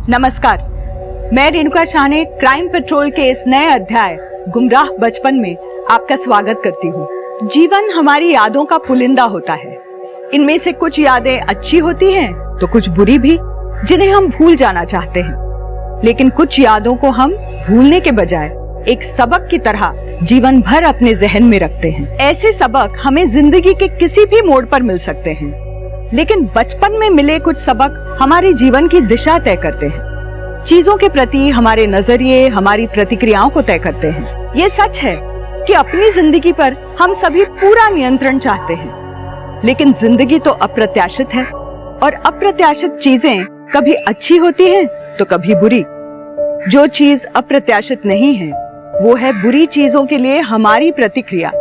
नमस्कार, मैं रेणुका शाह ने क्राइम पेट्रोल के इस नए अध्याय गुमराह बचपन में आपका स्वागत करती हूँ। जीवन हमारी यादों का पुलिंदा होता है। इनमें से कुछ यादें अच्छी होती हैं, तो कुछ बुरी भी, जिन्हें हम भूल जाना चाहते हैं। लेकिन कुछ यादों को हम भूलने के बजाय एक सबक की तरह जीवन भर अपने जहन में रखते हैं। ऐसे सबक हमें जिंदगी के किसी भी मोड़ पर मिल सकते हैं, लेकिन बचपन में मिले कुछ सबक हमारे जीवन की दिशा तय करते हैं। चीजों के प्रति हमारे नजरिए हमारी प्रतिक्रियाओं को तय करते हैं। ये सच है कि अपनी जिंदगी पर हम सभी पूरा नियंत्रण चाहते हैं, लेकिन जिंदगी तो अप्रत्याशित है और अप्रत्याशित चीजें कभी अच्छी होती हैं तो कभी बुरी। जो चीज अप्रत्याशित नहीं है वो है बुरी चीजों के लिए हमारी प्रतिक्रिया,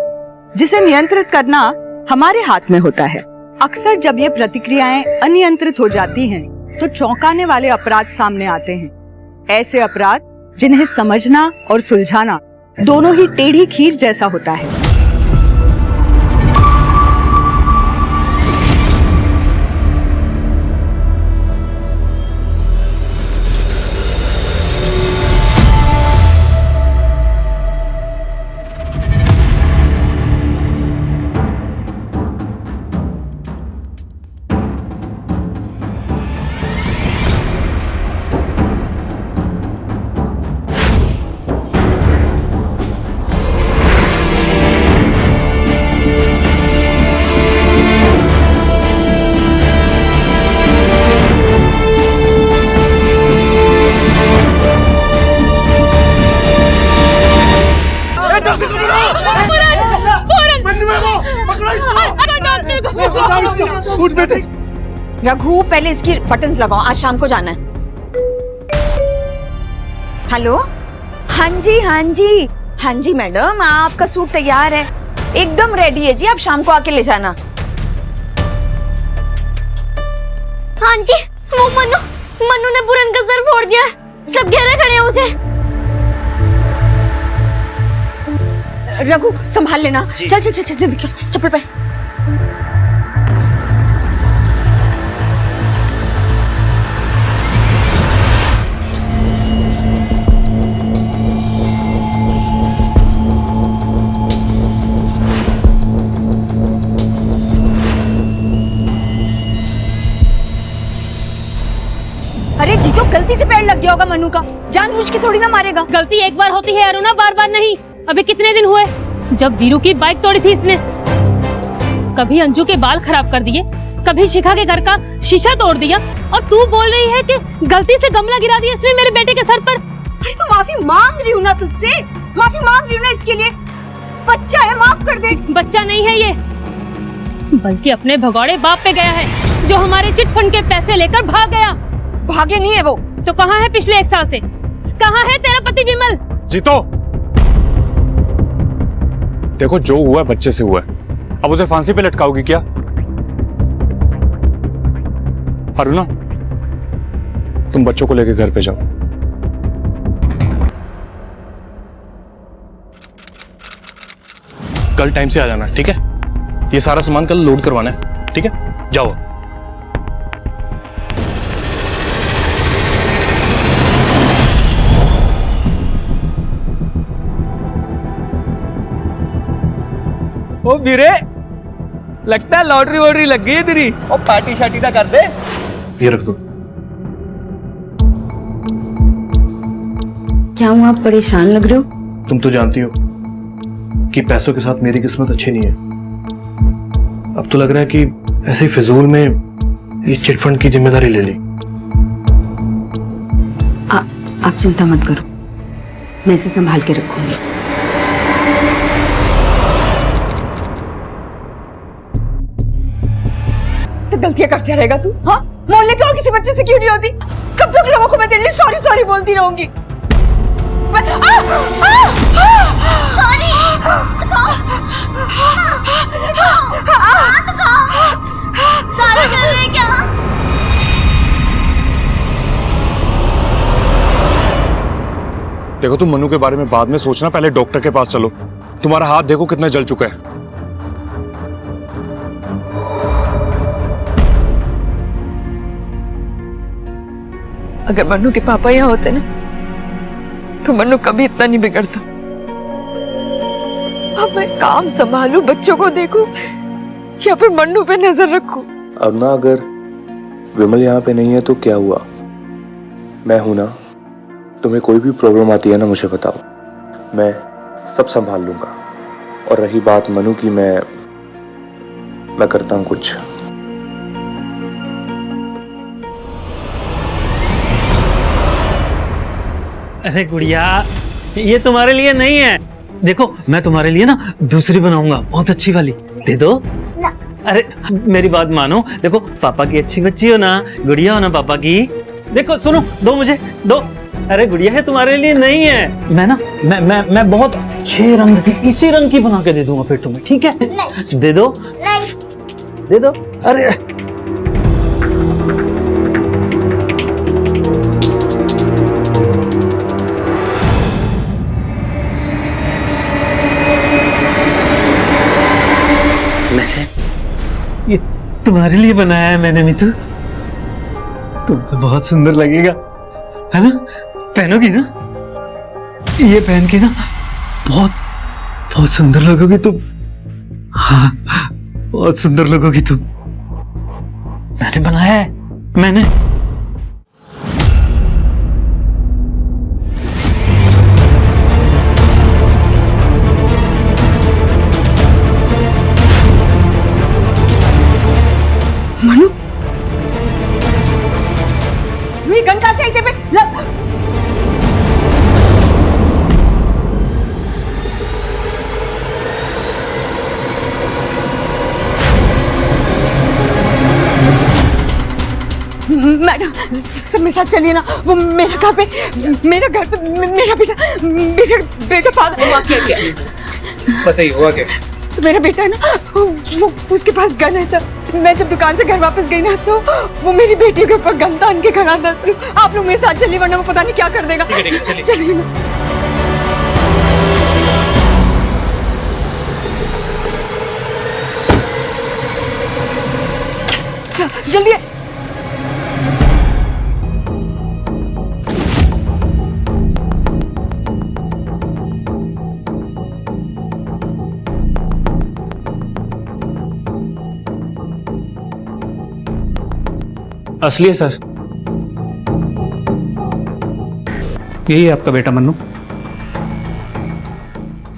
जिसे नियंत्रित करना हमारे हाथ में होता है। अक्सर जब ये प्रतिक्रियाएं अनियंत्रित हो जाती हैं, तो चौंकाने वाले अपराध सामने आते हैं। ऐसे अपराध जिन्हें समझना और सुलझाना दोनों ही टेढ़ी खीर जैसा होता है। रघु, पहले इसकी बटन लगाओ, आज शाम को जाना है। हेलो, हाँ जी मैडम, आपका सूट तैयार है, एकदम रेडी है जी, आप शाम को आके ले जाना। आंटी, वो मनु ने पूरन का सर फोड़ दिया, सब घेरे खड़े हैं उसे। रघु, संभाल लेना। चल चप्पल पे। अरे जी, तो गलती से पैर लग गया होगा मनु का, जानबूझ के थोड़ी ना मारेगा। गलती एक बार होती है अरुणा, बार बार नहीं। अभी कितने दिन हुए जब वीरू की बाइक तोड़ी थी इसने। कभी अंजू के बाल खराब कर दिए, कभी शिखा के घर का शीशा तोड़ दिया, और तू बोल रही है कि गलती से गमला गिरा दिया इसने मेरे बेटे के सर पर। अरे तो माफी मांग रही हूँ ना तुझसे, माफी मांग रही हूँ ना इसके लिए। बच्चा है, माफ कर दे। बच्चा नहीं है ये, बल्कि अपने भगौड़े बाप पे गया है, जो हमारे चिट फंड के पैसे लेकर भाग गया। भागे नहीं है वो तो कहाँ है पिछले 1 साल से? कहाँ है तेरा पति विमल? जीतो, देखो जो हुआ है बच्चे से हुआ है, अब उसे फांसी पे लटकाओगी क्या? अरुणा, तुम बच्चों को लेकर घर पे जाओ। कल टाइम से आ जाना, ठीक है? ये सारा सामान कल लोड करवाना है, ठीक है? जाओ। ओ वीरे, लगता है लॉटरी वॉटरी लग गई है तेरी। ओ पार्टी शार्टी का कर दे। ये रख दो। क्या हुआ, आप परेशान लग रहे हो? तुम तो जानती हो कि पैसों के साथ मेरी किस्मत अच्छी नहीं है। अब तो लग रहा है कि ऐसे ही फिजूल में ये चिट फंड की जिम्मेदारी ले ली। आप चिंता मत करो, मैं इसे संभाल के रखूंगी। तो गलतियां करते रहेगा तू? हाँ, मोहल्ले के और किसी बच्चे से क्यों नहीं होती? कब तक लोगों को मैं तेरे लिए सॉरी बोलती रहूंगी? सॉरी। सॉरी कर रहे क्या? देखो, तुम मनु के बारे में बाद में सोचना, पहले डॉक्टर के पास चलो। तुम्हारा हाथ देखो कितना जल चुका है। अगर मन्नू के पापा यहाँ होते ना तो मन्नू कभी इतना नहीं बिगड़ता। अब मैं काम संभालूं, बच्चों को देखूं या फिर मन्नू पे नजर रखूं। अरुणा, अगर विमल यहाँ पे नहीं है तो क्या हुआ? मैं हूं ना, तुम्हें कोई भी प्रॉब्लम आती है ना मुझे बताओ, मैं सब संभाल लूंगा। और रही बात मनु की, मैं करता हूं कुछ। अरे गुड़िया, ये तुम्हारे लिए नहीं है। देखो मैं तुम्हारे लिए ना दूसरी बनाऊंगा, बहुत अच्छी वाली। दे दो ना। अरे मेरी बात मानो, देखो पापा की अच्छी बच्ची हो ना, गुड़िया हो ना पापा की। देखो सुनो, दो मुझे दो। अरे गुड़िया है तुम्हारे लिए नहीं है। मैं ना मैं बहुत अच्छे रंग की, इसी रंग की बना के दे दूंगा फिर तुम्हें, ठीक है? नहीं। दे दो नहीं। दे दो। अरे ये तुम्हारे लिए बनाया है मैंने मीतू, तुम पे बहुत सुंदर लगेगा, है ना? पहनोगी ना? ये पहन के ना बहुत बहुत सुंदर लगोगी तुम। हाँ, बहुत सुंदर लगोगी तुम। मैंने बनाया है, मैंने। मनु, ये गन कहां से आई तेरे पे? मैडम सब मेरे साथ चलिए ना। वो मेरा घर पे मेरा बेटा पागल हुआ। क्या बताइए हुआ क्या? मेरा बेटा है ना, वो उसके पास गन है सर। मैं जब दुकान से घर वापस गई ना तो वो मेरी बेटी के ऊपर गन तान के खड़ा था सर। आप लोग मेरे साथ चलिए वरना वो पता नहीं क्या कर देगा। चलिए ना। जल्दी है। असली है सर, यही है आपका बेटा मन्नू।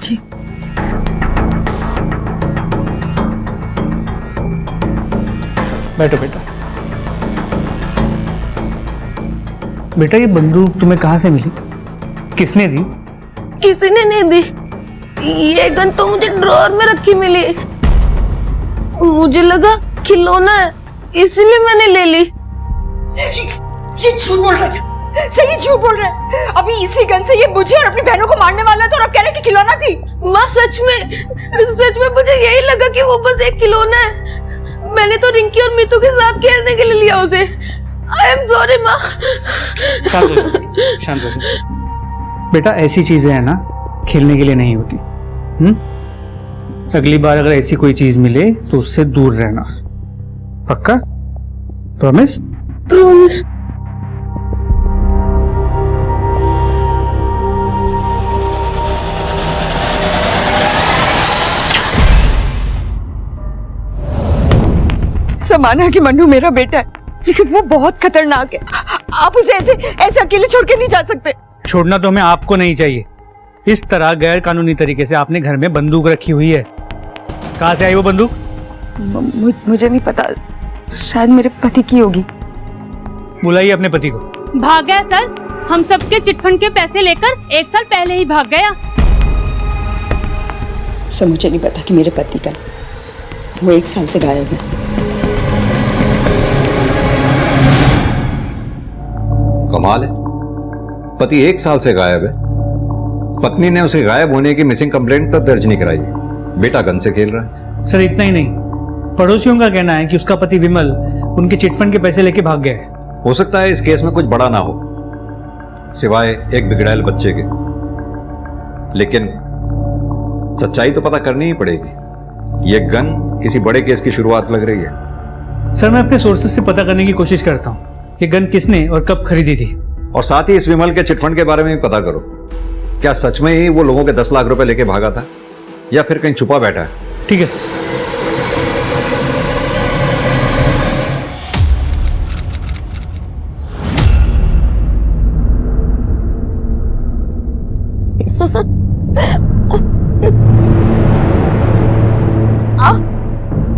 जी। बैठो बेटा। बेटा ये बंदूक तुम्हें कहाँ से मिली? किसने दी? किसी ने नहीं दी, ये गन तो मुझे ड्रॉअर में रखी मिली। मुझे लगा खिलौना है इसलिए मैंने ले ली। ये झूठ बोल रहा है, सही झूठ बोल रहा है। अभी इसी गन से ये मुझे और अपनी बहनों को मारने वाला था और अब कह रहे कि खिलौना थी। माँ सच में मुझे यही लगा कि वो बस एक खिलौना है। मैंने तो रिंकी और मीतू के साथ खेलने के लिए लिया उसे। आई एम सॉरी माँ। शांत हो बेटा, ऐसी चीजें है ना खेलने के लिए नहीं होती। अगली बार अगर ऐसी कोई चीज मिले तो उससे दूर रहना, पक्का? प्रॉमिस? प्रॉमिस। समाना कि मन्नू मेरा बेटा है, लेकिन वो बहुत खतरनाक है। आप उसे ऐसे अकेले छोड़ के नहीं जा सकते। छोड़ना तो हमें आपको नहीं चाहिए। इस तरह गैर कानूनी तरीके से आपने घर में बंदूक रखी हुई है। कहाँ से आई वो बंदूक? मुझे नहीं पता, शायद मेरे पति की होगी। बुलाइए अपने पति को। भाग गया सर, हम सबके चिटफंड के पैसे लेकर 1 साल पहले ही भाग गया। सर मुझे नहीं पता कि मेरे पति का, वो 1 साल से गायब है। कमाल है, पति 1 साल से गायब है, पत्नी ने उसे गायब होने की मिसिंग कंप्लेंट तक दर्ज नहीं कराई, बेटा गन से खेल रहा है। सर इतना ही नहीं, पड़ोसियों का कहना है कि उसका पति विमल उनके चिटफंड के पैसे लेके भाग गया है। हो सकता है इस केस में कुछ बड़ा ना हो सिवाय एक बिगड़ैल बच्चे के, लेकिन सच्चाई तो पता करनी ही पड़ेगी। ये गन किसी बड़े केस की शुरुआत लग रही है। सर मैं अपने सोर्सेस से पता करने की कोशिश करता हूँ ये गन किसने और कब खरीदी थी। और साथ ही इस विमल के चिटफंड के बारे में भी पता करो। क्या सच में ही वो लोगों के 10 लाख रुपए लेके भागा था या फिर कहीं छुपा बैठा है? ठीक है सर।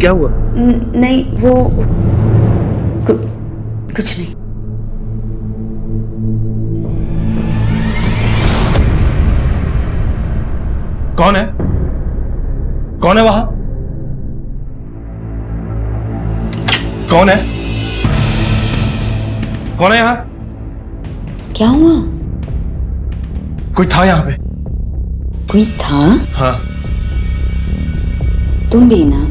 क्या हुआ? नहीं वो कुछ नहीं। कौन है? कौन है वहां? कौन है? कौन है यहां? क्या हुआ? कोई था यहां पे? कोई था? हाँ। तुम भी ना?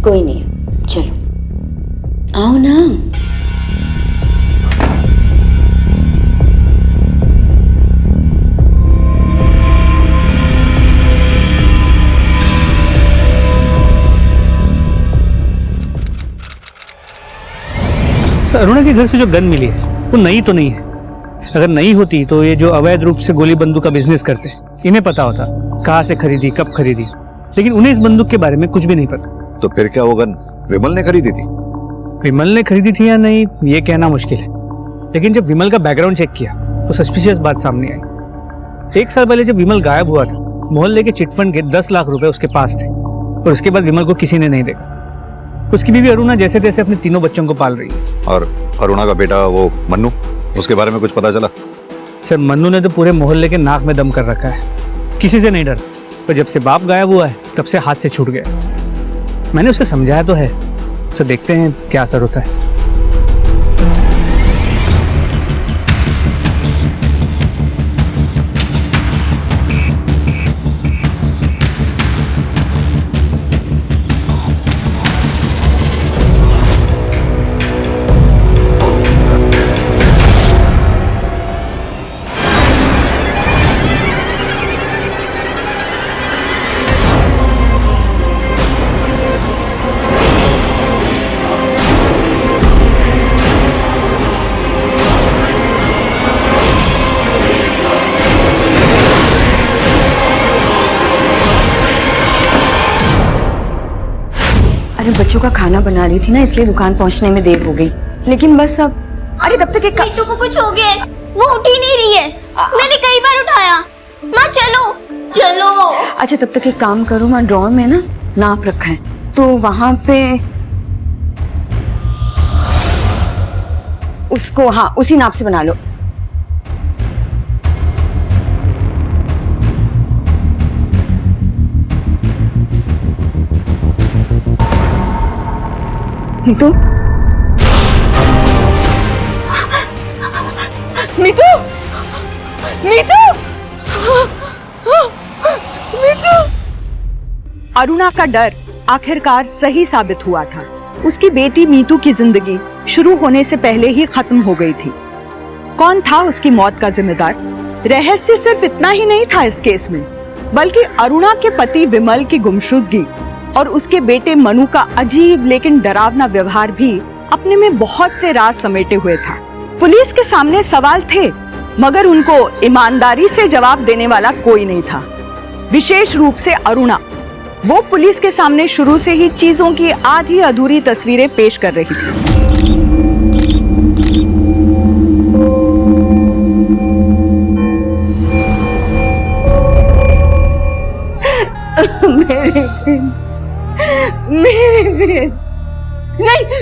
कोई नहीं, चलो आओ ना। सर, अरुणा के घर से जो गन मिली है वो नई तो नहीं है। अगर नई होती तो ये जो अवैध रूप से गोली बंदूक का बिजनेस करते हैं इन्हें पता होता कहाँ से खरीदी, कब खरीदी, लेकिन उन्हें इस बंदूक के बारे में कुछ भी नहीं पता। तो फिर क्या वो गन विमल ने खरीदी थी? विमल ने खरीदी थी या नहीं ये कहना मुश्किल है, लेकिन जब विमल का बैकग्राउंड चेक किया तो सस्पिशियस बात सामने आई। 1 साल पहले जब विमल गायब हुआ था, मोहल्ले के चिटफंड के 10 लाख रुपए उसके पास थे और उसके बाद विमल को किसी ने नहीं देखा। उसकी बीवी अरुणा जैसे तैसे अपने 3 बच्चों को पाल रही है। और अरुणा का बेटा वो मन्नू, उसके बारे में कुछ पता चला? सर, मन्नू ने तो पूरे मोहल्ले के नाक में दम कर रखा है, किसी से नहीं डरता, पर जब से बाप गायब हुआ है तब से हाथ से छूट गया। मैंने उसे समझाया तो है, तो देखते हैं क्या असर होता है। अरे बच्चों का खाना बना रही थी ना, इसलिए दुकान पहुंचने में देर हो गई। लेकिन बस अब अरे तब तक एक मीतू को कुछ हो गया है, वो उठ ही नहीं रही है। मैंने कई बार उठाया। माँ चलो चलो। अच्छा तब तक एक काम करो, मैं ड्रॉअर में ना नाप रखा है तो वहां पे उसको, हाँ उसी नाप से बना लो। मीतू, मीतू, मीतू, मीतू। अरुणा का डर आखिरकार सही साबित हुआ था। उसकी बेटी मीतू की जिंदगी शुरू होने से पहले ही खत्म हो गई थी। कौन था उसकी मौत का जिम्मेदार? रहस्य सिर्फ इतना ही नहीं था इस केस में, बल्कि अरुणा के पति विमल की गुमशुदगी और उसके बेटे मनु का अजीब लेकिन डरावना व्यवहार भी अपने में बहुत से राज समेटे हुए था। पुलिस के सामने सवाल थे, मगर उनको ईमानदारी से जवाब देने वाला कोई नहीं था। विशेष रूप से अरुणा, वो पुलिस के सामने शुरू से ही चीजों की आधी अधूरी तस्वीरें पेश कर रही थी।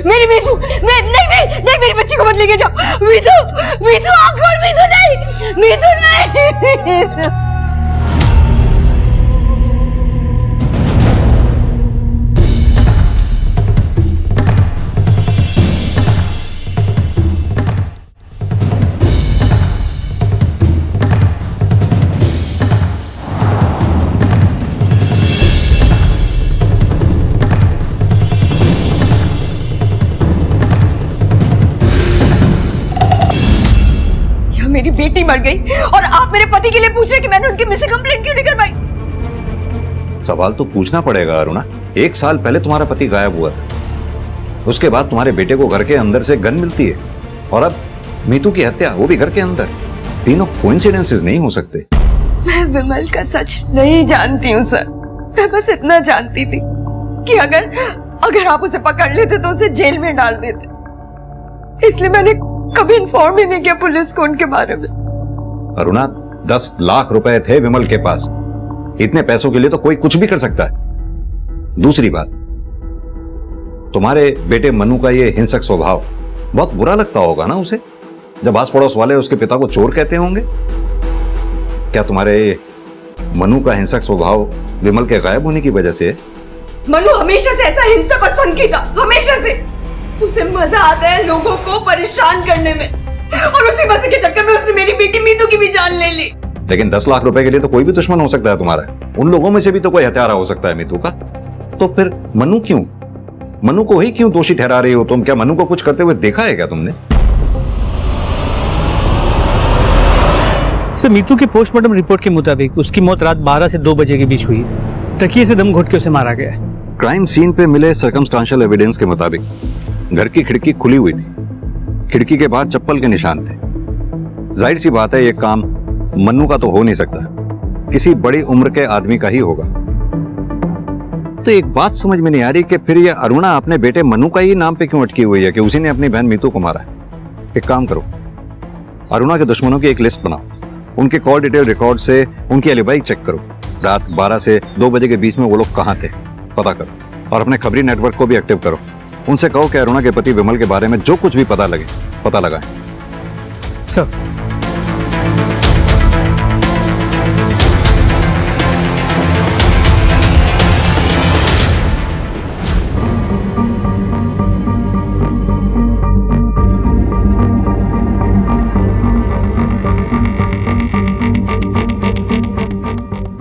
मेरी मीतू, नहीं मेरी बच्ची को मत लेके जाओ। मीतू, मीतू आंख खोल, मीतू नहीं, मीतू नहीं। मेरी बेटी मर गई और आप मेरे पति के लिए पूछ रहे कि मैंने उनकी मिसिंग कंप्लेंट क्यों नहीं करवाई? सवाल तो पूछना पड़ेगा अरुणा। 1 साल पहले तुम्हारा पति गायब हुआ था, उसके बाद तुम्हारे बेटे को घर के अंदर से गन मिलती है और अब मीतू की हत्या, वो भी घर के अंदर। तीनों कोइंसिडेंसेस नहीं हो सकते। मैं विमल का सच नहीं जानती हूँ सर। मैं बस इतना जानती थी कि अगर आप उसे पकड़ लेते तो उसे जेल में डाल देते। इसलिए मैंने कभी इन्फॉर्म ही नहीं किया पुलिस को उनके बारे में। अरुणा, 10 लाख रुपए थे विमल के पास। इतने पैसों के लिए तो कोई कुछ भी कर सकता है। दूसरी बात, तुम्हारे बेटे मनु का ये हिंसक स्वभाव बहुत बुरा लगता होगा ना उसे, जब आस पड़ोस वाले उसके पिता को चोर कहते होंगे। क्या तुम्हारे मनु का हिंसक स्वभाव विमल के गायब होने की वजह से है? मनु हमेशा से ऐसा हिंसक और सनकी था, हमेशा से। उसे मजा आता है लोगों को परेशान करने में, और उसी मजे के चक्कर में उसने मेरी बेटी मीतू की भी जान ले ली। लेकिन 10 लाख रुपए के लिए तो कोई भी दुश्मन हो सकता है तुम्हारा। उन लोगों में से भी तो कोई हत्यारा हो सकता है मीतू का। तो फिर मनु क्यों, मनु को ही क्यों दोषी ठहरा रही हो तुम? क्या मनु को कुछ करते हुए देखा है क्या तुमने? सर, मीतू के पोस्टमार्टम रिपोर्ट के मुताबिक उसकी मौत रात 12 से 2 बजे के बीच हुई। तकिए से दम घोट के उसे मारा गया है। क्राइम सीन पे मिले सर्कमस्टांशियल एविडेंस के मुताबिक घर की खिड़की खुली हुई थी। खिड़की के बाहर चप्पल के निशान थे। जाहिर सी बात है ये काम मन्नू का तो हो नहीं सकता, किसी बड़ी उम्र के आदमी का ही होगा। तो एक बात समझ में नहीं आ रही कि फिर ये अरुणा अपने बेटे मन्नू का ही नाम पे क्यों अटकी हुई है कि उसी ने अपनी बहन मीतू को मारा है। एक काम करो, अरुणा के दुश्मनों की एक लिस्ट बनाओ, उनके कॉल डिटेल रिकॉर्ड से उनकी एलिबाई चेक करो। रात 12 से 2 बजे के बीच में वो लोग कहाँ थे पता करो, और अपने खबरी नेटवर्क को भी एक्टिव करो। उनसे कहो कि अरुणा के पति विमल के बारे में जो कुछ भी पता लगाएं।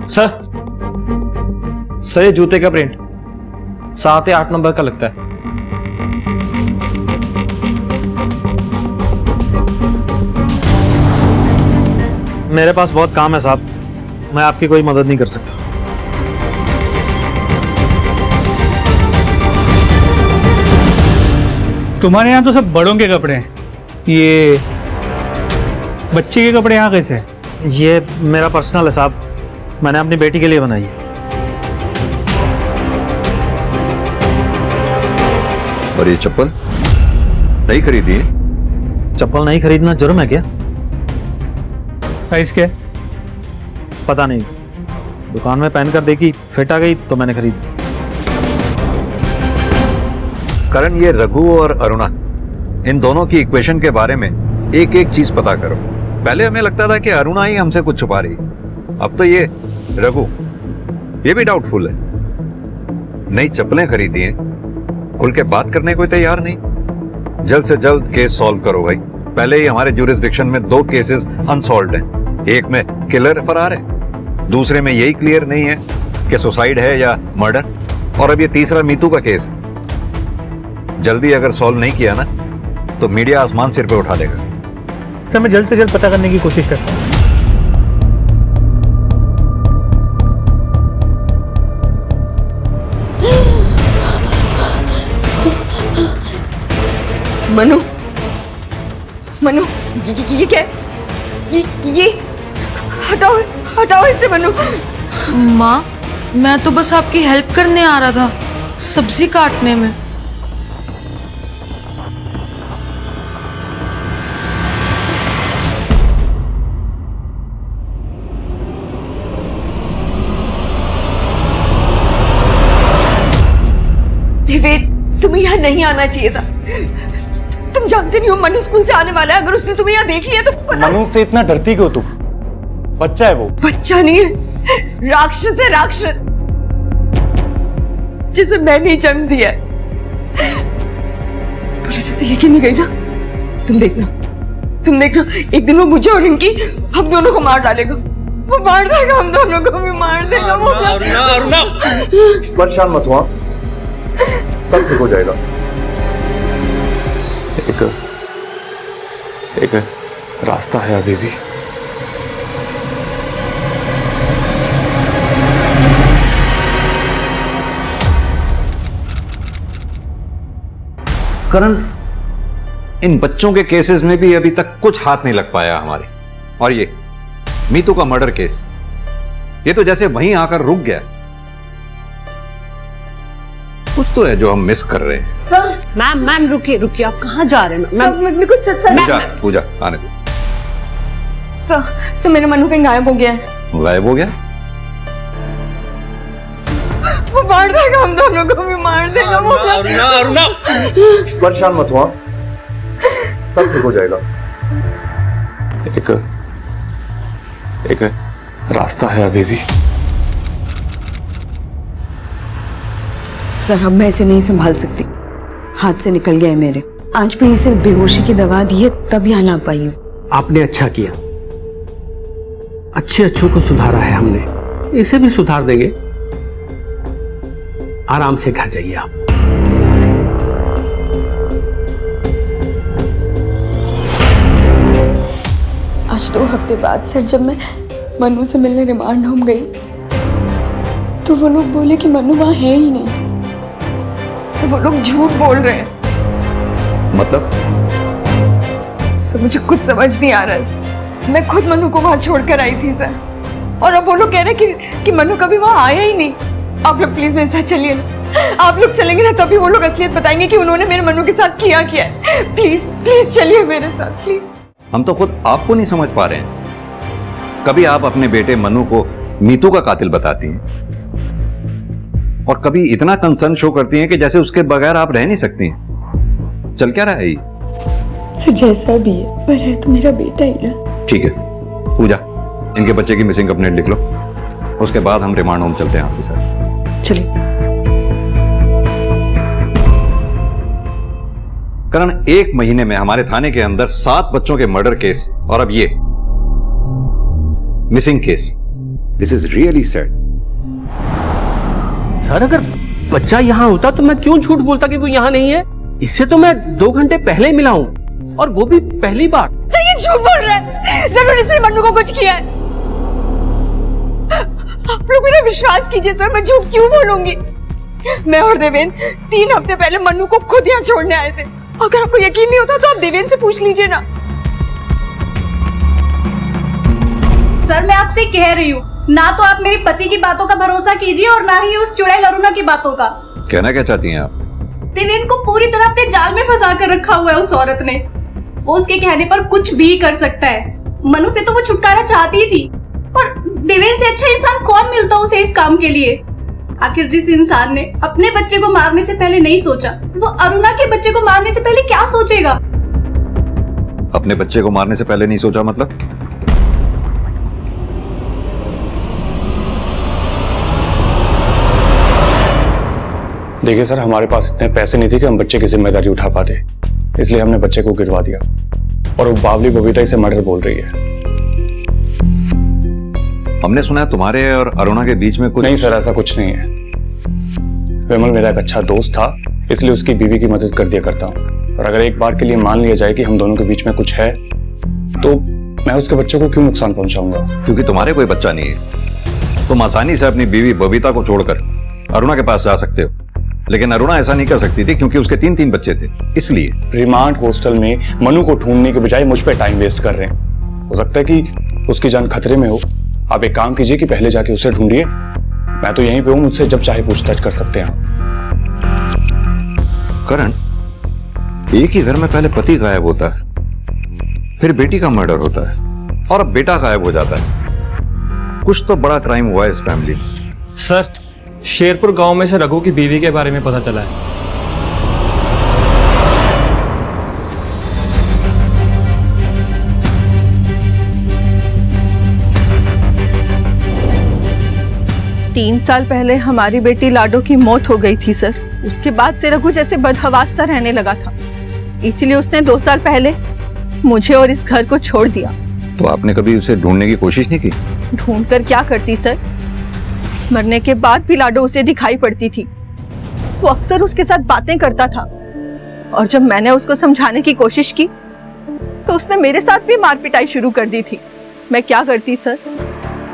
सर, सर ये जूते का प्रिंट 7 या 8 नंबर का लगता है। मेरे पास बहुत काम है साहब, मैं आपकी कोई मदद नहीं कर सकता। तुम्हारे यहाँ तो सब बड़ों के कपड़े हैं, ये बच्चे के कपड़े यहाँ कैसे हैं? ये मेरा पर्सनल है साहब, मैंने अपनी बेटी के लिए बनाई है। और ये चप्पल नहीं खरीदी है? चप्पल नहीं खरीदना जुर्म है क्या? साइज क्या है? पता नहीं, दुकान में पहन कर देखी, फिट आ गई तो मैंने खरीदी। करण, ये रघु और अरुणा, इन दोनों की इक्वेशन के बारे में एक एक चीज पता करो। पहले हमें लगता था कि अरुणा ही हमसे कुछ छुपा रही, अब तो ये रघु, ये भी डाउटफुल है। नई चप्पलें खरीदी हैं, खुल के बात करने को तैयार नहीं। जल्द से जल्द केस सॉल्व करो भाई। पहले ही हमारे ज्यूरिसडिक्शन में 2 केसेस अनसॉल्व्ड हैं। एक में किलर फरार है, दूसरे में यही क्लियर नहीं है कि सुसाइड है या मर्डर, और अब ये तीसरा मीतू का केस है। जल्दी अगर सॉल्व नहीं किया ना तो मीडिया आसमान सिर पे उठा देगा। सर, मैं जल्द से जल्द पता करने की कोशिश करता हूँ। मनु, मनु, ये क्या? ये हटाओ इसे मनु। माँ, मैं तो बस आपकी हेल्प करने आ रहा था, सब्जी काटने में। विवेक, तुम्हें यहाँ नहीं आना चाहिए था। तुम जानते नहीं हो मनु स्कूल से आने वाला है, अगर उसने तुम्हें यहाँ देख लिया तो पता। मनु से इतना डरती क्यों तुम? बच्चा है वो। बच्चा नहीं है, राक्षस है, राक्षस, जिसे मैंने ही जन्म दिया है। पुलिस उसे लेके नहीं गई ना? तुम देखना, एक दिन वो मुझे और इनकी, हम दोनों को मार डालेगा। वो मार देगा, हम दोनों को भी मार देगा। अरुणा, परेशान मत हुआ, सब ठीक हो जाएगा। एक रास्ता है अभी भी। करण, इन बच्चों के केसेस में भी अभी तक कुछ हाथ नहीं लग पाया हमारे। और ये मीतू का मर्डर केस, ये तो जैसे वहीं आकर रुक गया। कुछ तो है जो हम मिस कर रहे हैं। सर मैम रुकिए रुकिए, आप कहाँ जा रहे हैं? सर मेरे को सर पूजा आने दो। सर मेरा मनु कहीं गायब हो गया है। गायब हो गया? वो मार देगा, हम दोनों को भी मार देगा। वो अरुणा परेशान मत हुआ, सब ठीक हो जाएगा। एक रास्ता है अभी भी। सर अब मैं इसे नहीं संभाल सकती, हाथ से निकल गया है मेरे। आज भी इसे बेहोशी की दवा दी है तब यहाँ ला पाई हूँ। आपने अच्छा किया, अच्छों को सुधारा है हमने, इसे भी सुधार देंगे। आराम से घर जाइए आप। आज 2 हफ्ते बाद सर जब मैं मनु से मिलने रिमांड होम गई तो वो लोग बोले कि मनु वहां है ही नहीं। सर वो लोग झूठ बोल रहे हैं। मतलब? सर मुझे कुछ समझ नहीं आ रहा है। मैं खुद मनु को वहां छोड़कर आई थी सर, और अब वो लोग कह रहे हैं कि मनु कभी वहां आया ही नहीं। आप लोग प्लीज मेरे साथ चलिए ना, आप लोग चलेंगे ना तभी वो लोग असलियत बताएंगे कि उन्होंने मेरे मनु के साथ किया क्या है। प्लीज प्लीज चलिए मेरे साथ प्लीज। हम तो खुद आपको नहीं समझ पा रहे हैं। कभी आप अपने बेटे मनु को मीतू का कातिल बताती हैं और कभी इतना कंसर्न शो करती हैं कि जैसे उसके बगैर आप रह नहीं सकती हैं। चल क्या रहा है ये? सर जैसा भी है पर है तो मेरा बेटा ही ना। ठीक है पूजा, इनके बच्चे की मिसिंग कंप्लेंट लिख लो, उसके बाद हम रिमांड होम चलते हैं आपके साथ। चलिए। करण, 1 महीने में हमारे थाने के अंदर 7 बच्चों के मर्डर केस और अब ये missing case. This is really sad. Sir अगर बच्चा यहाँ होता तो मैं क्यों झूठ बोलता कि वो यहाँ नहीं है? इससे तो मैं 2 घंटे पहले ही मिला हूँ, और वो भी पहली बार। सर ये झूठ बोल रहा है, जरूर इसने मनु को कुछ किया है। आप लोग मेरा विश्वास कीजिए सर, मैं झूठ क्यों बोलूंगी? मैं और देवेंद्र 3 हफ्ते पहले मनु को खुद यहाँ छोड़ने आए थे। अगर आपको यकीन नहीं होता तो आप देवेंद्र से पूछ लीजिए ना। सर मैं आपसे कह रही हूँ, ना तो आप मेरे पति की बातों का भरोसा कीजिए और ना ही उस चुड़ैल अरुणा की बातों का। कहना क्या चाहती हैं आप? देवेंद्र को पूरी तरह अपने जाल में फंसा कर रखा हुआ है उस औरत ने। वो उसके कहने पर कुछ भी कर सकता है। मनु से तो वो छुटकारा चाहती ही थी, और देवेंद्र से अच्छा इंसान कौन मिलता उसे इस काम के लिए? आखिर जिस इंसान ने अपने बच्चे को मारने से पहले नहीं सोचा, वो अरुणा के बच्चे को मारने से पहले क्या सोचेगा? अपने बच्चे को मारने से पहले नहीं सोचा मतलब? देखिए सर, हमारे पास इतने पैसे नहीं थे कि हम बच्चे की जिम्मेदारी उठा पाते, इसलिए हमने बच्चे को गिरवा दिया। और वो बावली बबीता इसे मर्डर बोल रही है। हमने सुना है तुम्हारे और अरुणा के बीच में कुछ। नहीं सर, ऐसा कुछ नहीं है। विमल मेरा एक अच्छा दोस्त था, इसलिए उसकी बीवी की मदद कर दिया करता हूँ। और अगर एक बार के लिए मान लिया जाए कि हम दोनों के बीच में कुछ है, तो मैं उसके बच्चे को क्यों नुकसान पहुंचाऊंगा? क्योंकि तुम्हारे कोई बच्चा नहीं है। तुम आसानी से अपनी बीवी बबीता को छोड़कर अरुणा के पास जा सकते हो, लेकिन अरुणा ऐसा नहीं कर सकती थी क्योंकि उसके 3 बच्चे थे। इसलिए रिमांड हॉस्टल में मनु को ढूंढने के बजाय मुझ पर टाइम वेस्ट कर रहे हैं। हो सकता है कि उसकी जान खतरे में हो। आप एक काम कीजिए कि पहले जाके उसे ढूंढिए, मैं तो यहीं पे हूं, मुझसे जब चाहे पूछताछ कर सकते हैं आप। करण, एक ही घर में पहले पति गायब होता है, फिर बेटी का मर्डर होता है, और अब बेटा गायब हो जाता है। कुछ तो बड़ा क्राइम हुआ है इस फैमिली में। सर, शेरपुर गांव में से रघु की बीवी के बारे में पता चला है। तीन साल पहले हमारी बेटी लाडो की मौत हो गई थी सर। उसके बाद से रघु जैसे बदहवास सा रहने लगा था, इसीलिए उसने 2 साल पहले मुझे और इस घर को छोड़ दिया। तो आपने कभी उसे ढूंढने की कोशिश नहीं की? ढूंढकर क्या करती सर, मरने के बाद भी लाडो उसे दिखाई पड़ती थी। वो अक्सर उसके साथ बातें करता था, और जब मैंने उसको समझाने की कोशिश की तो उसने मेरे साथ भी मार पिटाई शुरू कर दी थी। मैं क्या करती सर,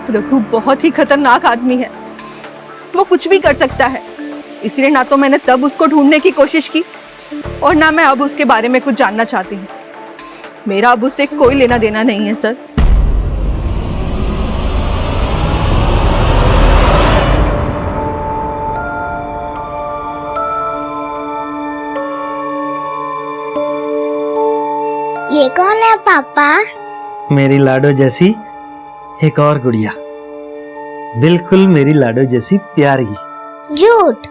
रघु बहुत ही खतरनाक आदमी है, वो कुछ भी कर सकता है। इसलिए ना तो मैंने तब उसको ढूंढने की कोशिश की और ना मैं अब उसके बारे में कुछ जानना चाहती हूँ। मेरा अब उससे कोई लेना देना नहीं है सर। ये कौन है पापा? मेरी लाडो जैसी एक और गुड़िया, बिल्कुल मेरी लाडो जैसी प्यारी। झूठ,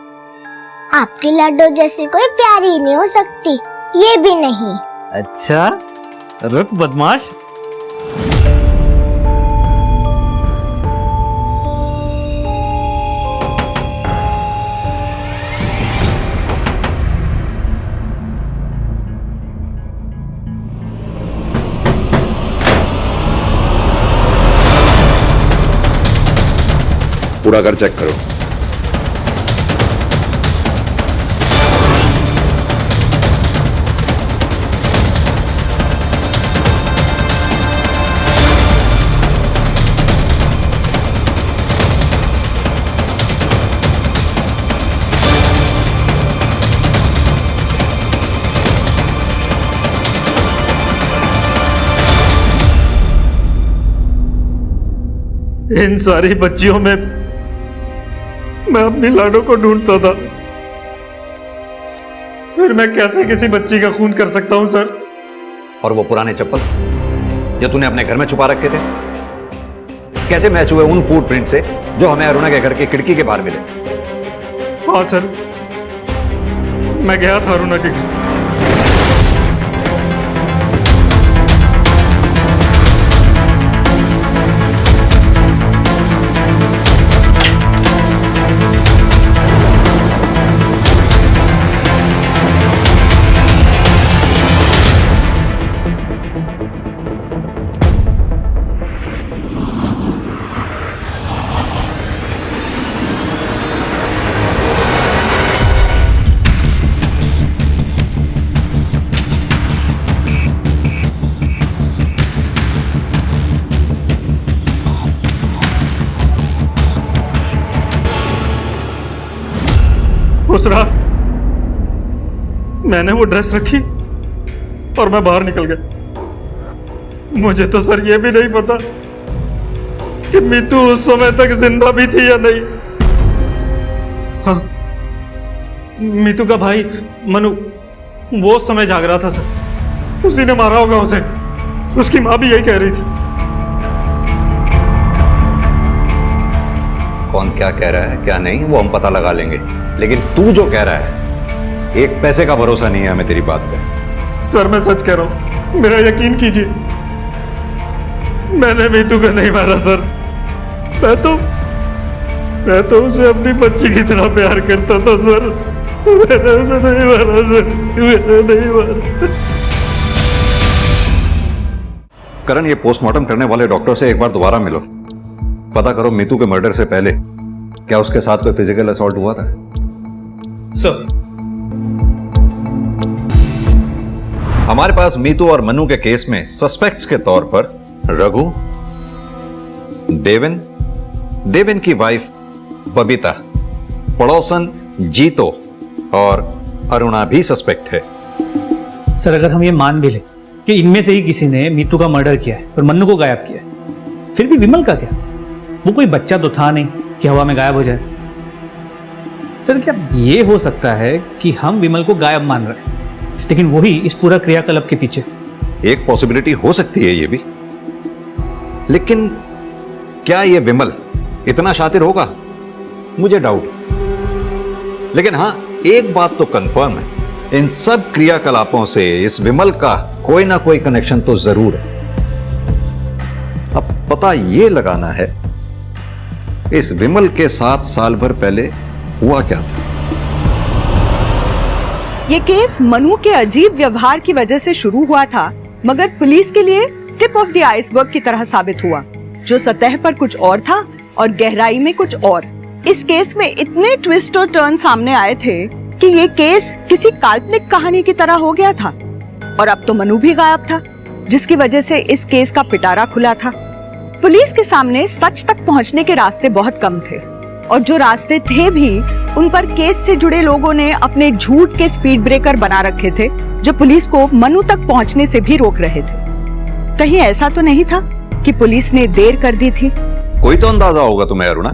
आपकी लड्डू जैसी कोई प्यारी नहीं हो सकती, ये भी नहीं। अच्छा, रुक बदमाश। पूरा घर चेक करो। इन सारी बच्चियों में मैं अपनी लाडो को ढूंढता था, फिर मैं कैसे किसी बच्ची का खून कर सकता हूं सर? और वो पुराने चप्पल जो तूने अपने घर में छुपा रखे थे, कैसे मैच हुए उन फुटप्रिंट से जो हमें अरुणा के घर की खिड़की के बाहर मिले? हाँ सर, मैं गया था अरुणा के घर। उस रात मैंने वो ड्रेस रखी और मैं बाहर निकल गया। मुझे तो सर ये भी नहीं पता कि मीतू उस समय तक जिंदा भी थी या नहीं। हाँ, मीतू का भाई मनु वो उस समय जाग रहा था सर, उसी ने मारा होगा उसे। उसकी माँ भी यही कह रही थी। कौन क्या कह रहा है क्या नहीं वो हम पता लगा लेंगे, लेकिन तू जो कह रहा है एक पैसे का भरोसा नहीं है हमें तेरी बात पे। सर मैं सच कह रहा हूं, मेरा यकीन कीजिए, मैंने मीतू को नहीं मारा सर। मैं तो उसे अपनी बच्ची की तरह प्यार करता था सर। मैंने उसे नहीं मारा सर, मैंने नहीं मारा। करण, ये पोस्टमार्टम करने वाले डॉक्टर से एक बार दोबारा मिलो, पता करो मीतू के मर्डर से पहले क्या उसके साथ कोई फिजिकल असॉल्ट हुआ था? सर, हमारे पास मीतू और मनु के केस में सस्पेक्ट्स के तौर पर रघु, देवेन की वाइफ बबीता, पड़ोसन जीतो और अरुणा भी सस्पेक्ट है। सर, अगर हम ये मान भी लें कि इनमें से ही किसी ने मीतू का मर्डर किया है और मन्नू को गायब किया है, फिर भी विमल का क्या? वो कोई बच्चा तो था नहीं कि हवा में गायब हो जाए। सर, क्या ये हो सकता है कि हम विमल को गायब मान रहे हैं, लेकिन वही इस पूरा क्रियाकलाप के पीछे? एक पॉसिबिलिटी हो सकती है ये भी, लेकिन क्या ये विमल इतना शातिर होगा? मुझे डाउट। लेकिन हां, एक बात तो कंफर्म है, इन सब क्रियाकलापों से इस विमल का कोई ना कोई कनेक्शन तो जरूर है। अब पता ये लगाना है इस विमल के साथ साल भर पहले हुआ क्या था। ये केस मनु के अजीब व्यवहार की वजह से शुरू हुआ था, मगर पुलिस के लिए टिप ऑफ द आइसबर्ग की तरह साबित हुआ, जो सतह पर कुछ और था और गहराई में कुछ और। इस केस में इतने ट्विस्ट और टर्न सामने आए थे कि ये केस किसी काल्पनिक कहानी की तरह हो गया था। और अब तो मनु भी गायब था, जिसकी वजह से इस केस का पिटारा खुला था। पुलिस के सामने सच तक पहुंचने के रास्ते बहुत कम थे। और जो रास्ते थे भी उन पर केस से जुड़े लोगों ने अपने झूठ के स्पीड ब्रेकर बना रखे थे जो पुलिस को मनु तक पहुंचने से भी रोक रहे थे। कहीं ऐसा तो नहीं था कि पुलिस ने देर कर दी थी? कोई तो अंदाजा होगा तुम्हें अरुणा।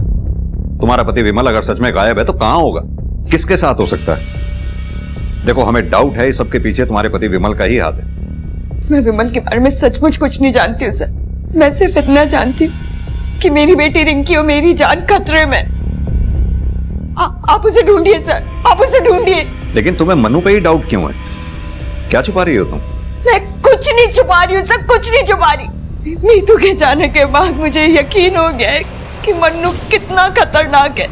तुम्हारा पति विमल अगर सच में गायब है तो कहां होगा, किसके साथ हो सकता है? देखो, हमें डाउट है इस सबके पीछे तुम्हारे पति विमल का ही हाथ है। मैं विमल के बारे में सचमुच कुछ नहीं जानती हूँ सर। मैं सिर्फ इतना जानती हूँ कि मेरी बेटी रिंकी और मेरी जान खतरे में। आप उसे ढूंढिए सर, आप उसे ढूंढिए। लेकिन तुम्हें मनु पे ही डाउट क्यों है? क्या छुपा रही हो तुम? मैं कुछ नहीं छुपा रही हूँ सर, कुछ नहीं छुपा रही। मीतू के जाने के बाद मुझे यकीन हो गया है कि मन्नू कितना खतरनाक है,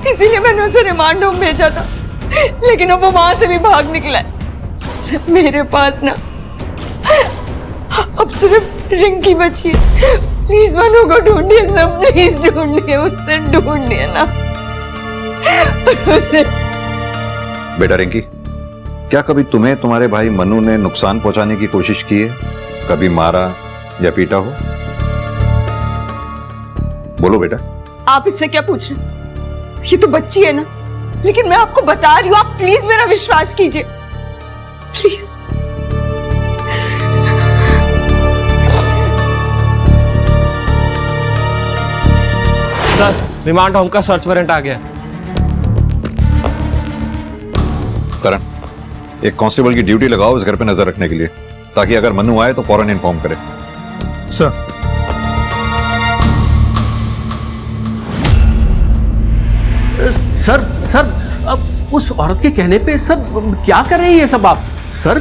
इसीलिए मैंने उसे रिमांड होम भेजा था, लेकिन अब वो वहां से भी भाग निकला है। सब मेरे पास ना अब सिर्फ रिंकी बची है। प्लीज मनु को ढूंढिए सब, प्लीज ढूंढिए, उसे ढूंढिए ना उसे। बेटा रिंकी, क्या कभी तुम्हें तुम्हारे भाई मनु ने नुकसान पहुंचाने की कोशिश की है? कभी मारा या पीटा हो? बोलो बेटा। आप इससे क्या पूछ रहे? ये तो बच्ची है ना, लेकिन मैं आपको बता रही हूँ, आप प्लीज मेरा विश्वास कीजिए, प्लीज। सर, रिमांड होम का सर्च वारंट आ गया। करण, एक कांस्टेबल की ड्यूटी लगाओ इस घर पे नजर रखने के लिए, ताकि अगर मनु आए तो फौरन इन्फॉर्म करे। सर। सर अब उस औरत के कहने पे सर क्या कर रहे हैं ये सब आप? सर,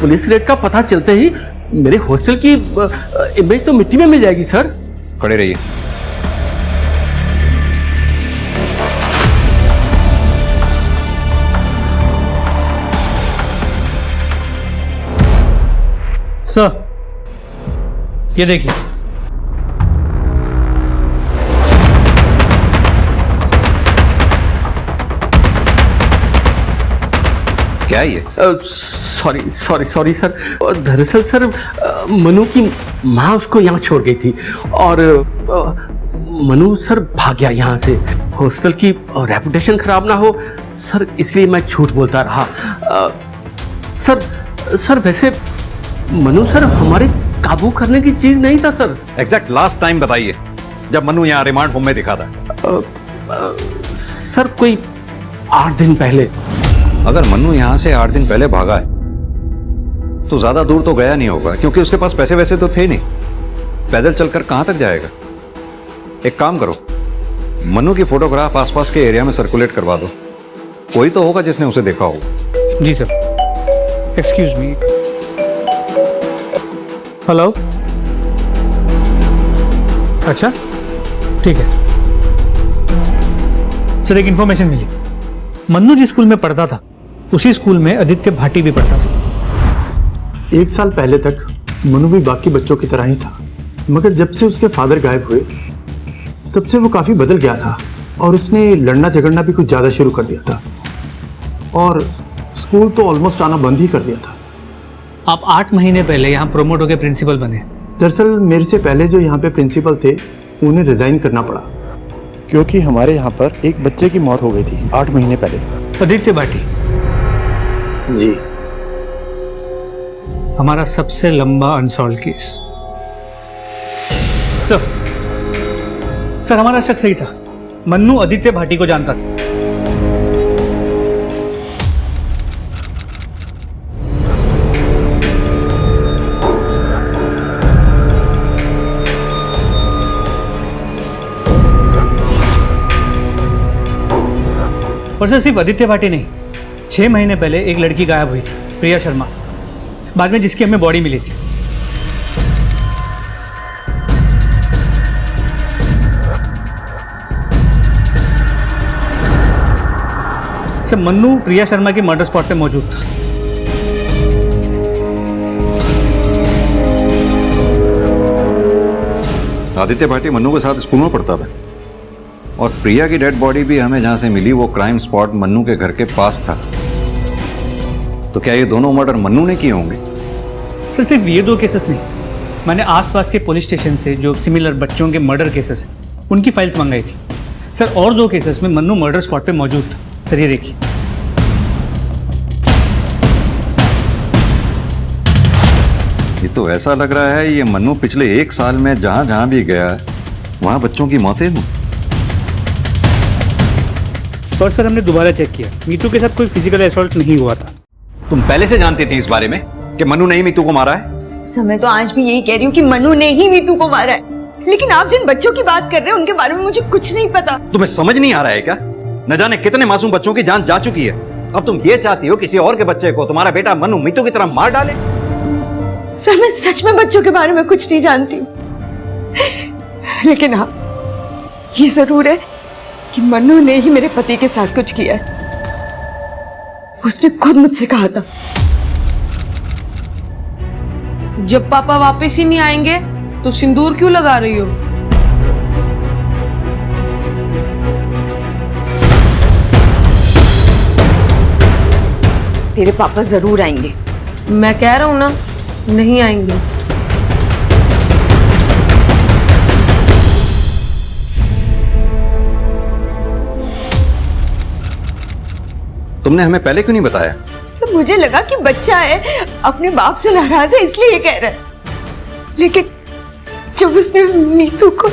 पुलिस रेड का पता चलते ही मेरे हॉस्टल की इमेज तो मिट्टी में मिल जाएगी सर। खड़े रहिए। सर, ये देखिए। क्या है ये? Sorry sir. दरअसल सर, मनु की माँ उसको यहाँ छोड़ गई थी और मनु सर भाग गया यहाँ से। हॉस्टल की रेपुटेशन खराब ना हो सर, इसलिए मैं झूठ बोलता रहा। सर वैसे मनु सर हमारे काबू करने की चीज नहीं था सर। एग्जैक्ट लास्ट टाइम बताइए जब मनु यहाँ रिमांड होम में दिखा था। सर कोई 8 दिन पहले। अगर मनु यहाँ से 8 दिन पहले भागा है तो ज्यादा दूर तो गया नहीं होगा, क्योंकि उसके पास पैसे वैसे तो थे नहीं। पैदल चलकर कहां तक जाएगा? एक काम करो, मनु की फोटोग्राफ आसपास के एरिया में सर्कुलेट करवा दो, कोई तो होगा जिसने उसे देखा होगा। जी सर। Excuse me. हेलो। अच्छा, ठीक है सर। एक इंफॉर्मेशन मिली, मन्नू जिस स्कूल में पढ़ता था उसी स्कूल में आदित्य भाटी भी पढ़ता था। 1 साल पहले तक मनु भी बाकी बच्चों की तरह ही था, मगर जब से उसके फादर गायब हुए तब से वो काफ़ी बदल गया था और उसने लड़ना झगड़ना भी कुछ ज़्यादा शुरू कर दिया था और स्कूल तो ऑलमोस्ट आना बंद ही कर दिया था। आप 8 महीने पहले यहाँ प्रोमोट होकर प्रिंसिपल बने। दरअसल मेरे से पहले जो यहाँ पे प्रिंसिपल थे उन्हें रिजाइन करना पड़ा, क्योंकि हमारे यहाँ पर एक बच्चे की मौत हो गई थी 8 महीने पहले। आदित्य भाटी जी, हमारा सबसे लंबा अनसॉल्व केस। सर हमारा शक सही था, मन्नू आदित्य भाटी को जानता था। और सर सिर्फ आदित्य भाटी नहीं, 6 महीने पहले एक लड़की गायब हुई थी, प्रिया शर्मा, बाद में जिसकी हमें बॉडी मिली थी। सर मन्नू प्रिया शर्मा की मर्डर स्पॉट पे मौजूद था। आदित्य भाटी मन्नू के साथ स्कूल में पढ़ता था और प्रिया की डेड बॉडी भी हमें जहां से मिली वो क्राइम स्पॉट मन्नू के घर के पास था। तो क्या ये दोनों मर्डर मन्नू ने किए होंगे? सर सिर्फ ये 2 केसेस नहीं, मैंने आसपास के पुलिस स्टेशन से जो सिमिलर बच्चों के मर्डर केसेस उनकी फाइल्स मंगाई थी। सर और 2 केसेस में मन्नू मर्डर स्पॉट पे मौजूद था। सर ये देखिए। ये तो ऐसा लग रहा है ये मन्नू पिछले 1 साल में जहां जहां भी गया वहां बच्चों की मौतें हुई। और सर हमने दोबारा चेक किया, मीतू के साथ कोई फिजिकल असॉल्ट नहीं हुआ था। तुम पहले से जानती थी इस बारे में कि मन्नू ने ही मीतू को मारा है? सर मैं तो आज भी यही कह रही हूँ कि मनु ने ही मीतू को मारा है, लेकिन आप जिन बच्चों की बात कर रहे हैं उनके बारे में मुझे कुछ नहीं पता। तुम्हें समझ नहीं आ रहा है क्या? न जाने कितने मासूम बच्चों की जान जा चुकी है। अब तुम ये चाहती हो किसी और के बच्चे को तुम्हारा बेटा मन्नू मीतू की तरह मार डाले? सर मैं सच में बच्चों के बारे में कुछ नहीं जानती हूँ, लेकिन हाँ ये जरूर है कि मन्नू ने ही मेरे पति के साथ कुछ किया है। उसने खुद मुझसे कहा था जब पापा वापस ही नहीं आएंगे तो सिंदूर क्यों लगा रही हो? तेरे पापा जरूर आएंगे। मैं कह रहा हूं ना, नहीं आएंगे। तुमने हमें पहले क्यों नहीं बताया? सर मुझे लगा कि बच्चा है, अपने बाप से नाराज है इसलिए ये कह रहा है, लेकिन जब उसने मीतू को।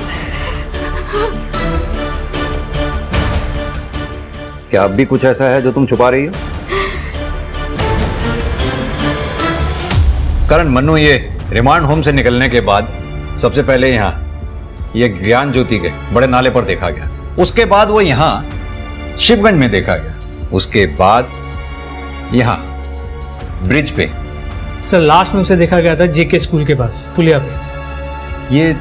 क्या अब भी कुछ ऐसा है जो तुम छुपा रही हो? करण, मन्नू ये रिमांड होम से निकलने के बाद सबसे पहले यहाँ ये ज्ञान ज्योति के बड़े नाले पर देखा गया, उसके बाद वो यहाँ शिवगंज में देखा गया, उसके बाद यहाँ ब्रिज पे। सर लास्ट में उसे देखा गया था जेके स्कूल के पास पुलिया पे। ये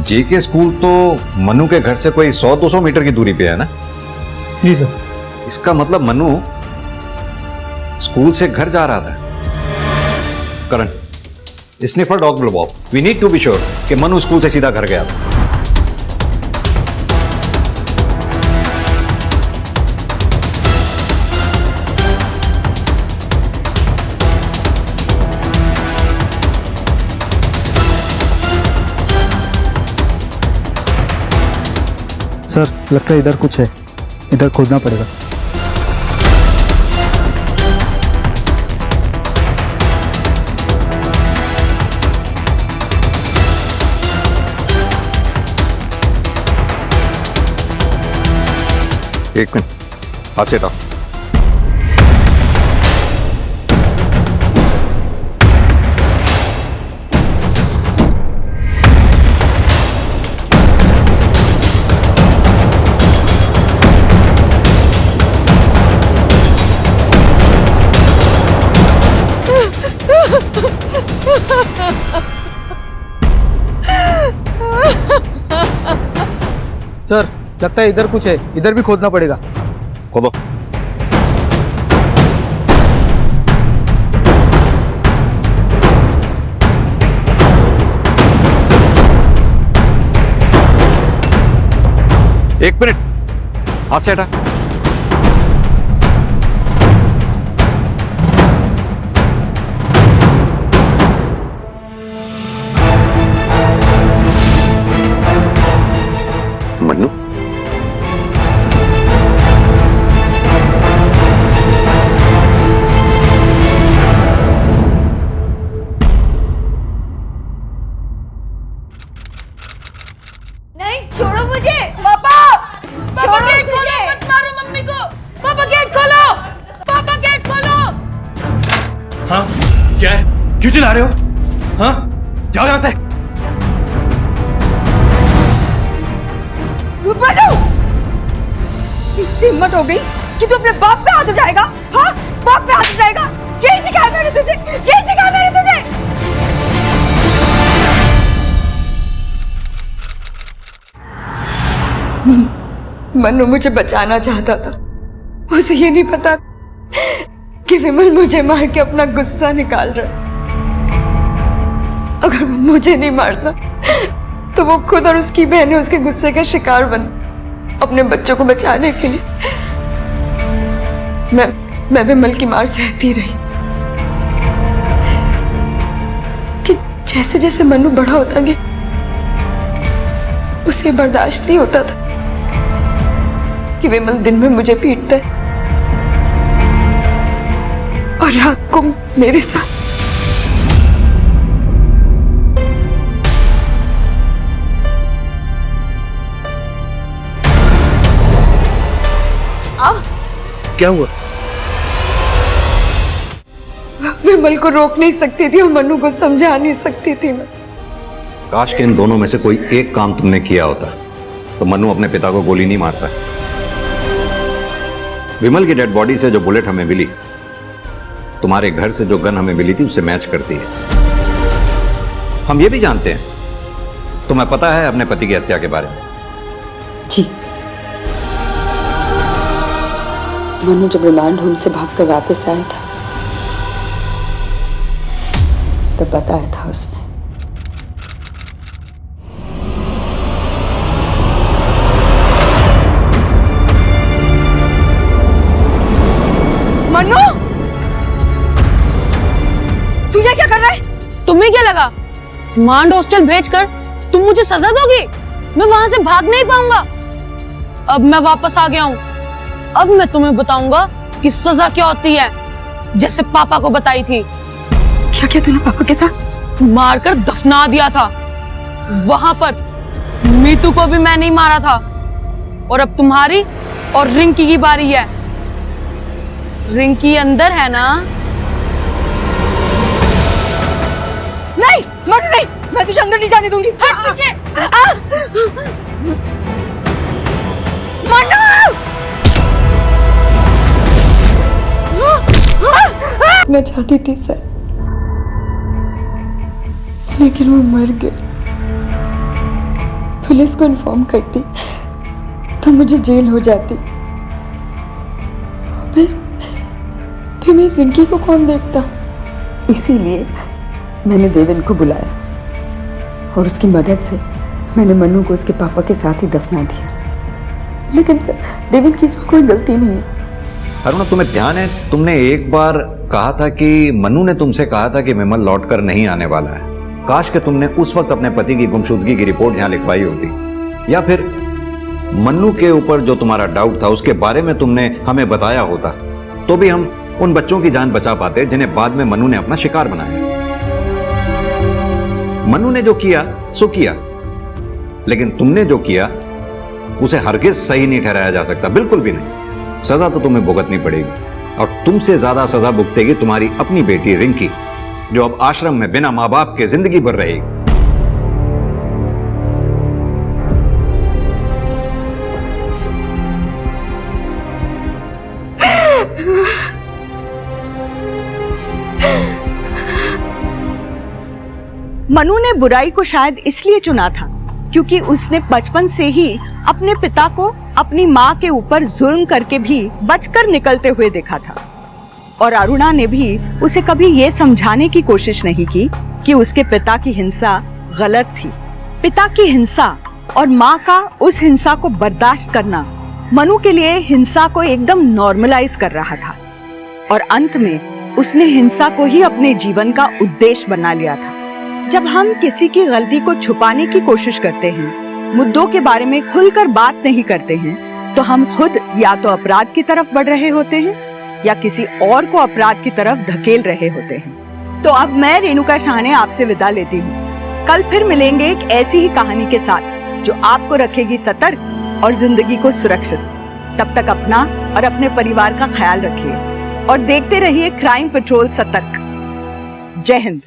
जेके स्कूल तो मन्नू के घर से कोई 100-200 मीटर की दूरी पे है ना? जी सर। इसका मतलब मन्नू स्कूल से घर जा रहा था। करण, स्निफर डॉग बुलवाओ। We need to be sure कि मन्नू स्कूल से सीधा घर गया था। सर लगता है इधर कुछ है, इधर खोदना पड़ेगा। एक मिनट, हाथ से हटाओ। सर लगता है इधर कुछ है, इधर भी खोदना पड़ेगा। खोदो। एक मिनट, हाथ से हटा। मन्नू, नहीं छोड़ो मुझे। पापा पापा गेट खोलो, मत मारो मम्मी को। पापा गेट खोलो, पापा गेट खोलो। हाँ क्या है, क्यों चिल्ला रहे हो? हाँ जाओ यहां से। मनु, इतनी हिम्मत हो गई कि तू अपने बाप पे हाथ उठाएगा? हाँ बाप पे हाथ उठाएगा? यही सिखाया मैंने तुझे, यही सिखाया मैंने तुझे। मनु मुझे बचाना चाहता था, उसे ये नहीं पता कि विमल मुझे मार के अपना गुस्सा निकाल रहा है। अगर वो मुझे नहीं मारता तो वो खुद और उसकी बहनें उसके गुस्से का शिकार बन अपने बच्चों को बचाने के लिए। मैं विमल की मार सहती रही कि जैसे जैसे मनु बड़ा होता गया उसे बर्दाश्त नहीं होता था कि विमल दिन में मुझे पीटता है और रात को मेरे साथ। क्या हुआ? विमल को रोक नहीं सकती थी और मनु को समझा नहीं सकती थी मैं। काश के इन दोनों में से कोई एक काम तुमने किया होता तो मनु अपने पिता को गोली नहीं मारता। विमल की डेड बॉडी से जो बुलेट हमें मिली तुम्हारे घर से जो गन हमें मिली थी उससे मैच करती है। हम ये भी जानते हैं तुम्हें पता है अपने पति की हत्या के बारे में। जी, मनु जब रिमांड होम से भागकर वापस आया था तब बताया था उसने। मनु, तू ये क्या कर रहा है? तुम्हें क्या लगा रिमांड हॉस्टल भेजकर तुम मुझे सजा दोगी? मैं वहां से भाग नहीं पाऊंगा। अब मैं वापस आ गया हूँ। अब मैं तुम्हें बताऊंगा कि सजा क्या होती है, जैसे पापा को बताई थी। क्या किया तूने पापा के साथ? मारकर दफना दिया था। वहां पर मीतू को भी मैं नहीं मारा था। और अब तुम्हारी और रिंकी की बारी है। रिंकी अंदर है ना? नहीं मनु नहीं, मैं तुझे अंदर नहीं जाने दूंगी। पीछे मनु! मैं चाहती थी सर, लेकिन वो मर गया। पुलिस को इन्फॉर्म करती तो मुझे जेल हो जाती। और फिर मेरी रिंकी को कौन देखता? इसीलिए मैंने देवेन को बुलाया और उसकी मदद से मैंने मनु को उसके पापा के साथ ही दफना दिया। लेकिन सर, देवेन की इसमें कोई गलती नहीं है। अरुणा, तुम्हें ध्यान है तुमने एक बार कहा था कि मनु ने तुमसे कहा था कि विमल लौटकर नहीं आने वाला है। काश कि तुमने उस वक्त अपने पति की गुमशुदगी की रिपोर्ट यहां लिखवाई होती, या फिर मन्नू के ऊपर जो तुम्हारा डाउट था उसके बारे में तुमने हमें बताया होता, तो भी हम उन बच्चों की जान बचा पाते जिन्हें बाद में मन्नू ने अपना शिकार बनाया। मन्नू ने जो किया सो किया, लेकिन तुमने जो किया उसे हरगिज सही नहीं ठहराया जा सकता, बिल्कुल भी नहीं। सजा तो तुम्हें भुगतनी पड़ेगी और तुमसे ज्यादा सजा भुगतेगी तुम्हारी अपनी बेटी रिंकी, जो अब आश्रम में बिना मां बाप के जिंदगी भर रहेगी। मनु ने बुराई को शायद इसलिए चुना था क्योंकि उसने बचपन से ही अपने पिता को अपनी माँ के ऊपर जुल्म करके भी बचकर निकलते हुए देखा था। और अरुणा ने भी उसे कभी ये समझाने की कोशिश नहीं की कि उसके पिता की हिंसा गलत थी। पिता की हिंसा और माँ का उस हिंसा को बर्दाश्त करना मनु के लिए हिंसा को एकदम नॉर्मलाइज कर रहा था। और अंत में उसने हिंसा को ही अपने जीवन का उद्देश्य बना लिया था। जब हम किसी की गलती को छुपाने की कोशिश करते हैं, मुद्दों के बारे में खुलकर बात नहीं करते हैं, तो हम खुद या तो अपराध की तरफ बढ़ रहे होते हैं या किसी और को अपराध की तरफ धकेल रहे होते हैं। तो अब मैं रेणुका शाहने आपसे विदा लेती हूँ। कल फिर मिलेंगे एक ऐसी ही कहानी के साथ जो आपको रखेगी सतर्क और जिंदगी को सुरक्षित। तब तक अपना और अपने परिवार का ख्याल रखिए और देखते रहिए क्राइम पेट्रोल सतर्क। जय हिंद।